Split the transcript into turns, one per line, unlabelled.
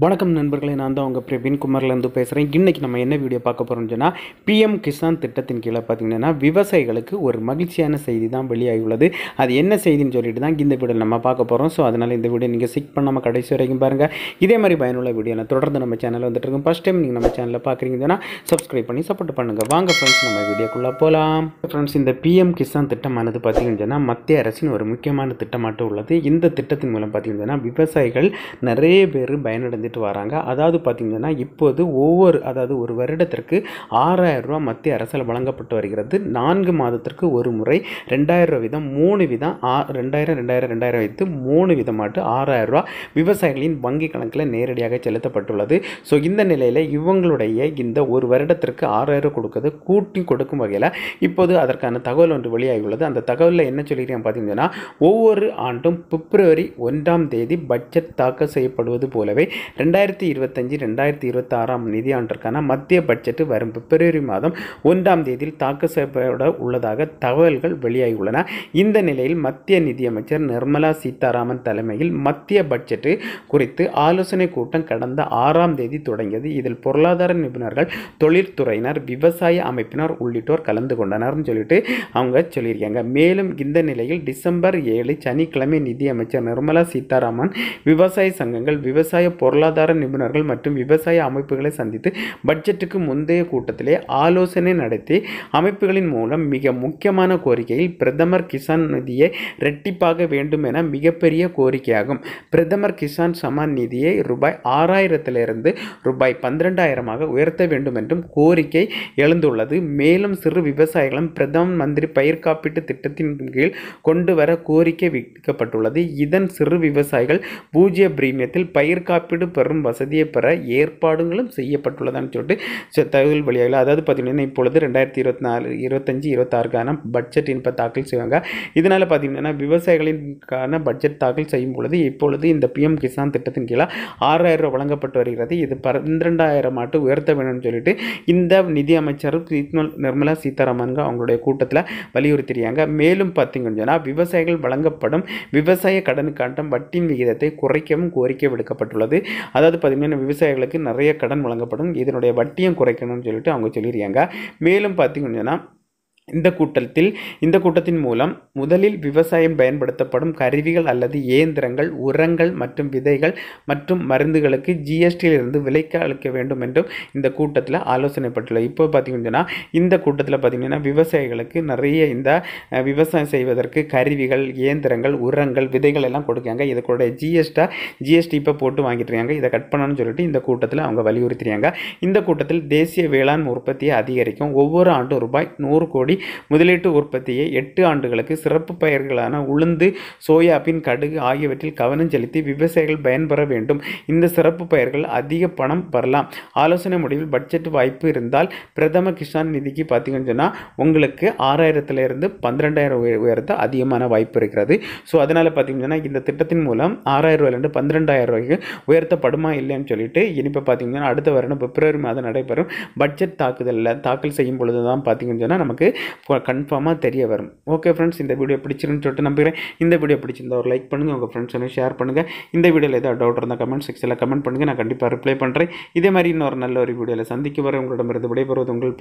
வணக்கம் நண்பர்களே, நான் தான் உங்கள் பிரவீன் குமார்லேருந்து பேசுகிறேன். இன்றைக்கி நம்ம என்ன வீடியோ பார்க்க போகிறோம்னு சொன்னால், பிஎம் கிசான் திட்டத்தின் கீழே பார்த்திங்கன்னா விவசாயிகளுக்கு ஒரு மகிழ்ச்சியான செய்தி தான் வெளியாகியுள்ளது. அது என்ன செய்தின்னு சொல்லிட்டு தான் இந்த வீடியோ நம்ம பார்க்க போகிறோம். ஸோ அதனால் இந்த வீடியோ நீங்கள் ஸ்கிப் பண்ணாமல் கடைசி வரைக்கும் பாருங்கள். இதே மாதிரி பயனுள்ள வீடியோ தொடர்ந்து நம்ம சேனலில் வந்துட்டு இருக்கோம். ஃபஸ்ட் டைம் நீங்கள் நம்ம சேனலில் பார்க்குறீங்கன்னா சப்ஸ்கிரைப் பண்ணி சப்போர்ட் பண்ணுங்கள். வாங்க ஃப்ரெண்ட்ஸ், நம்ம வீடியோக்குள்ளே போகலாம். ஃப்ரெண்ட்ஸ், இந்த பிஎம் கிசான் திட்டமானது பார்த்திங்கன்னா மத்திய அரசின் ஒரு முக்கியமான திட்டமாட்டம் உள்ளது. இந்த திட்டத்தின் மூலம் பார்த்திங்கன்னா விவசாயிகள் நிறைய பேர் பயனடைந்துட்டு வராங்க. அதாவது பார்த்திங்கன்னா இப்போது ஒரு வருடத்திற்கு 6000 ரூபா மத்திய அரசால் வழங்கப்பட்டு வருகிறது. 4 மாதத்திற்கு ஒரு முறை 2000 வீதம் 3 வீதம் 2000 வைத்து 3 வீதமாட்டு 6000 ரூபா விவசாயிகளின் வங்கி கணக்கில் நேரடியாக செலுத்தப்பட்டுள்ளது. ஸோ இந்த நிலையில் இவங்களுடைய இந்த ஒரு வருடத்திற்கு 6000 கொடுக்கிறது கூட்டி கொடுக்கும் வகையில் இப்போது அதற்கான தகவல் ஒன்று வெளியாகியுள்ளது. அந்த தகவலில் என்ன சொல்லியிருக்கேன் பார்த்தீங்கன்னா, ஒவ்வொரு ஆண்டும் பிப்ரவரி 1ஆம் தேதி பட்ஜெட் தாக்கல் செய்யப்படுவது போலவே 2025-2026 நிதியாண்டிற்கான மத்திய பட்ஜெட் வரும் பிப்ரவரி மாதம் 1ஆம் தேதியில் தாக்கல் செய்யப்பட உள்ளதாக தகவல்கள் வெளியாகியுள்ளன. இந்த நிலையில் மத்திய நிதியமைச்சர் நிர்மலா சீதாராமன் தலைமையில் மத்திய பட்ஜெட் குறித்து ஆலோசனை கூட்டம் கடந்த 6ஆம் தேதி தொடங்கியது. இதில் பொருளாதார நிபுணர்கள், தொழிற்துறையினர், விவசாய அமைப்பினர் உள்ளிட்டோர் கலந்து கொண்டனர்னு சொல்லிட்டு அவங்க சொல்லியிருக்காங்க. மேலும் இந்த நிலையில் டிசம்பர் 7 சனிக்கிழமை நிதியமைச்சர் நிர்மலா சீதாராமன் விவசாய சங்கங்கள், விவசாய பொருளாதார நிபுணர்கள் மற்றும் விவசாய அமைப்புகளை சந்தித்து பட்ஜெட்டுக்கு முந்தைய கூட்டத்திலே ஆலோசனை நடத்தி அமைப்புகளின் மூலம் மிக முக்கியமான கோரிக்கையில் பிரதமர் கிசான் நிதியை இரட்டிப்பாக வேண்டும் என மிகப்பெரிய கோரிக்கையாகும். பிரதமர் கிசான் சம்மான் நிதியை ரூபாய் 6000 ரூபாய் 12000 உயர்த்த வேண்டும் என்றும் கோரிக்கை எழுந்துள்ளது. மேலும் சிறு விவசாயிகளும் பிரதம மந்திரி பயிர் காப்பீட்டு திட்டத்தின் கீழ் கொண்டு வர கோரிக்கை விடுக்கப்பட்டுள்ளது. இதன் சிறு விவசாயிகள் 0 பிரீமியத்தில் பயிர் காப்பீடு பெறும் வசதியை பெற ஏற்பாடுகளும் செய்யப்பட்டுள்ளதான்னு சொல்லிட்டு தகவல் வெளியாகல. அதாவது பார்த்தீங்கன்னா இப்பொழுது 2024-25-26க்கான பட்ஜெட் இப்போ தாக்கல் செய்வாங்க. இதனால் பார்த்தீங்கன்னா விவசாயிகளின்கான பட்ஜெட் தாக்கல் செய்யும் பொழுது இப்பொழுது இந்த பிஎம் கிசான் திட்டத்தின் கீழே 6000 வழங்கப்பட்டு வருகிறது. இது 12000 உயர்த்த வேணும்னு சொல்லிட்டு இந்த நிதி அமைச்சர் நிர்மலா சீதாராமன் அவங்களுடைய கூட்டத்தில் வலியுறுத்தியிருக்காங்க. மேலும் பார்த்தீங்கன்னா விவசாயிகள் வழங்கப்படும் விவசாய கடனுக்கான வட்டியின் விகிதத்தை குறைக்கவும் கோரிக்கை விடுக்கப்பட்டுள்ளது. அதாவது பார்த்தீங்கன்னா விவசாயிகளுக்கு நிறைய கடன் வழங்கப்படும், இதனுடைய வட்டியும் குறைக்கணும்னு சொல்லிட்டு அவங்க சொல்லியிருக்காங்க. மேலும் பார்த்தீங்கன்னா இந்த கூட்டத்தின் மூலம் முதலில் விவசாயம் பயன்படுத்தப்படும் கருவிகள் அல்லது இயந்திரங்கள், உரங்கள் மற்றும் விதைகள் மற்றும் மருந்துகளுக்கு ஜிஎஸ்டியிலிருந்து விலக்கு அளிக்க வேண்டும் என்றும் இந்த கூட்டத்தில் ஆலோசனைப்பட்டுள்ளது. இப்போ பார்த்தீங்கன்னா இந்த கூட்டத்தில் பார்த்தீங்கன்னா விவசாயிகளுக்கு நிறைய இந்த விவசாயம் செய்வதற்கு கருவிகள், இயந்திரங்கள், உரங்கள், விதைகள் எல்லாம் கொடுக்காங்க. இதுக்கூட ஜிஎஸ்டி இப்போ போட்டு வாங்கிட்டு இருக்காங்க. இதை கட் பண்ணணும்னு சொல்லிட்டு இந்த கூட்டத்தில் அவங்க வலியுறுத்திறாங்க. இந்த கூட்டத்தில் தேசிய வேளாண் உற்பத்தியை அதிகரிக்கும், ஒவ்வொரு ஆண்டும் ரூபாய் 100 கோடி முதலீட்டு உற்பத்தியை 8 ஆண்டுகளுக்கு சிறப்பு பயிர்களான உளுந்து, சோயாபீன், கடுகு ஆகியவற்றில் கவனம் செலுத்தி விவசாயிகள் பயன்பெற வேண்டும். இந்த சிறப்பு பயிர்கள் அதிக பணம் பெறலாம். ஆலோசனை முடிவில் பட்ஜெட் வாய்ப்பு இருந்தால் பிரதம கிசான் நிதிக்கு பார்த்தீங்கன்னா உங்களுக்கு 6000 12000 உயர்த்த அதிகமான வாய்ப்பு இருக்கிறது. ஸோ அதனால் பார்த்தீங்கன்னா இந்த திட்டத்தின் மூலம் 6000 12000 உயர்த்தப்படுமா இல்லைன்னு சொல்லிட்டு இனிப்போ பார்த்தீங்கன்னா அடுத்த வருடம் பிப்ரவரி மாதம் நடைபெறும் பட்ஜெட் தாக்கல் செய்யும் பொழுது தான் பார்த்தீங்கன்னா நமக்கு கன்ஃபார்மாக தெரிய வரும். ஓகே ஃப்ரெண்ட்ஸ், இந்த வீடியோ பிடிச்சிருன்னு சொல்லிட்டு நம்புகிறேன். இந்த வீடியோ பிடிச்சிருந்தா ஒரு லைக் பண்ணுங்கள், உங்கள் ஃப்ரெண்ட்ஸோட ஷேர் பண்ணுங்கள். இந்த வீடியோவில் ஏதாவது டவுட் இருந்தால் கமெண்ட் செக்ஷனில் கமெண்ட் பண்ணுங்கள், நான் கண்டிப்பாக ரிப்ளை பண்ணுறேன். இதே மாதிரி இன்னொரு நல்ல ஒரு வீடியோவில் சந்திக்க வர உங்களிடமிருந்து விடைபெறுவது உங்கள்